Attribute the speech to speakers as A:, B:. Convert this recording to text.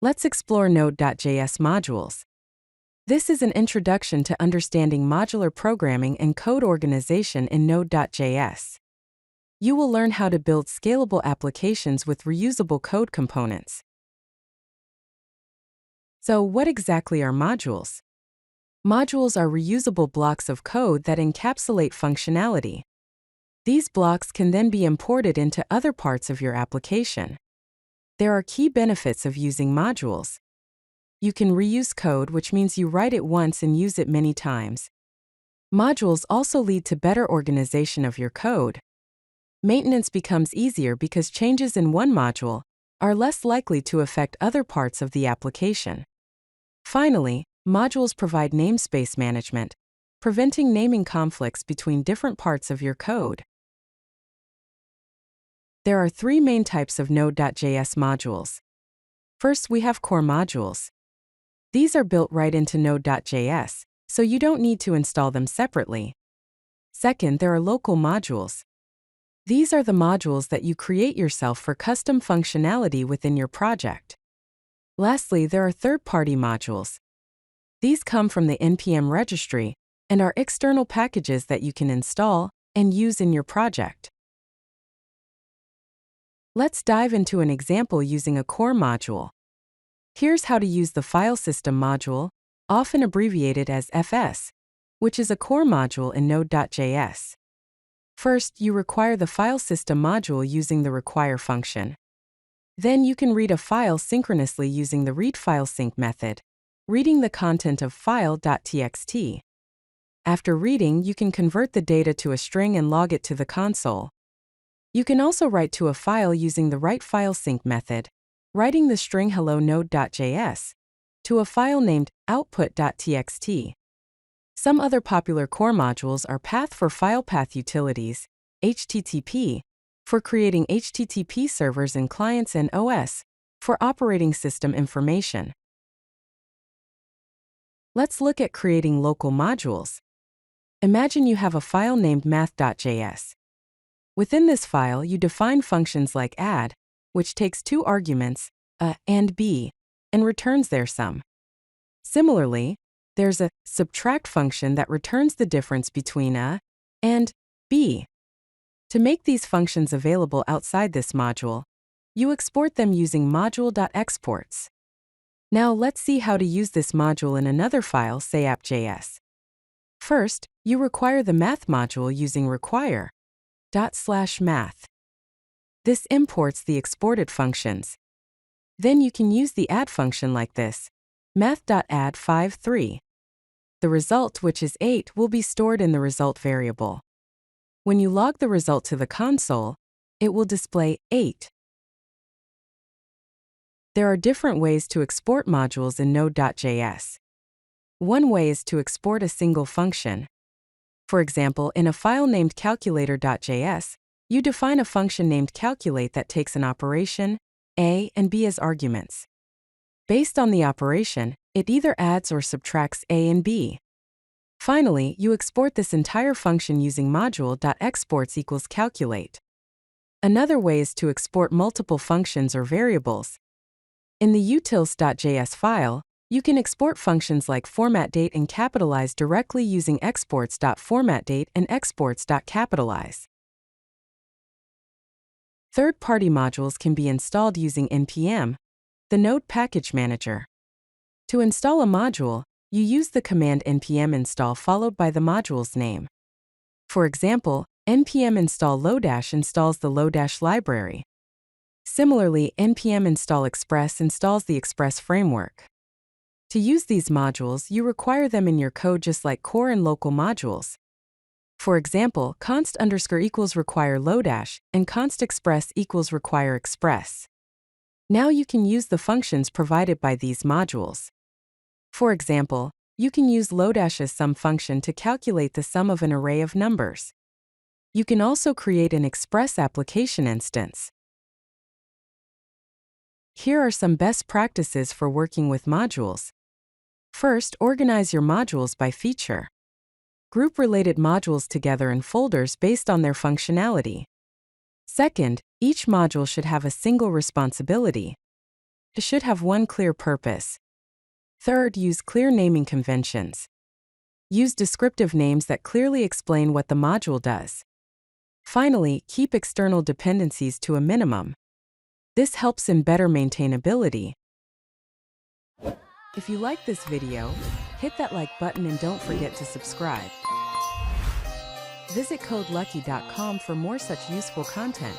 A: Let's explore Node.js Modules. This is an introduction to understanding modular programming and code organization in Node.js. You will learn how to build scalable applications with reusable code components. So, what exactly are modules? Modules are reusable blocks of code that encapsulate functionality. These blocks can then be imported into other parts of your application. There are key benefits of using modules. You can reuse code, which means you write it once and use it many times. Modules also lead to better organization of your code. Maintenance becomes easier because changes in one module are less likely to affect other parts of the application. Finally, modules provide namespace management, preventing naming conflicts between different parts of your code. There are three main types of Node.js modules. First, we have core modules. These are built right into Node.js, so you don't need to install them separately. Second, there are local modules. These are the modules that you create yourself for custom functionality within your project. Lastly, there are third-party modules. These come from the NPM registry and are external packages that you can install and use in your project. Let's dive into an example using a core module. Here's how to use the file system module, often abbreviated as FS, which is a core module in Node.js. First, you require the file system module using the require function. Then you can read a file synchronously using the readFileSync method, reading the content of file.txt. After reading, you can convert the data to a string and log it to the console. You can also write to a file using the writeFileSync method, writing the string hello node.js to a file named output.txt. Some other popular core modules are Path for file path utilities, HTTP, for creating HTTP servers and clients, and OS, for operating system information. Let's look at creating local modules. Imagine you have a file named math.js. Within this file, you define functions like add, which takes two arguments, a and b, and returns their sum. Similarly, there's a subtract function that returns the difference between a and b. To make these functions available outside this module, you export them using module.exports. Now let's see how to use this module in another file, say app.js. First, you require the math module using require./math. This imports the exported functions. Then you can use the add function like this, math.add53. The result, which is 8, will be stored in the result variable. When you log the result to the console, it will display 8. There are different ways to export modules in Node.js. One way is to export a single function. For example, in a file named calculator.js, you define a function named calculate that takes an operation, a and b as arguments. Based on the operation, it either adds or subtracts a and b. Finally, you export this entire function using module.exports equals calculate. Another way is to export multiple functions or variables. In the utils.js file, you can export functions like formatDate and capitalize directly using exports.formatDate and exports.capitalize. Third-party modules can be installed using npm, the Node package manager. To install a module, you use the command npm install followed by the module's name. For example, npm install Lodash installs the Lodash library. Similarly, npm install Express installs the Express framework. To use these modules, you require them in your code just like core and local modules. For example, const_equals require Lodash and const express equals require Express. Now you can use the functions provided by these modules. For example, you can use Lodash's sum function to calculate the sum of an array of numbers. You can also create an Express application instance. Here are some best practices for working with modules. First, organize your modules by feature. Group related modules together in folders based on their functionality. Second, each module should have a single responsibility. It should have one clear purpose. Third, use clear naming conventions. Use descriptive names that clearly explain what the module does. Finally, keep external dependencies to a minimum. This helps in better maintainability. If you like this video, hit that like button and don't forget to subscribe. Visit CodeLucky.com for more such useful content.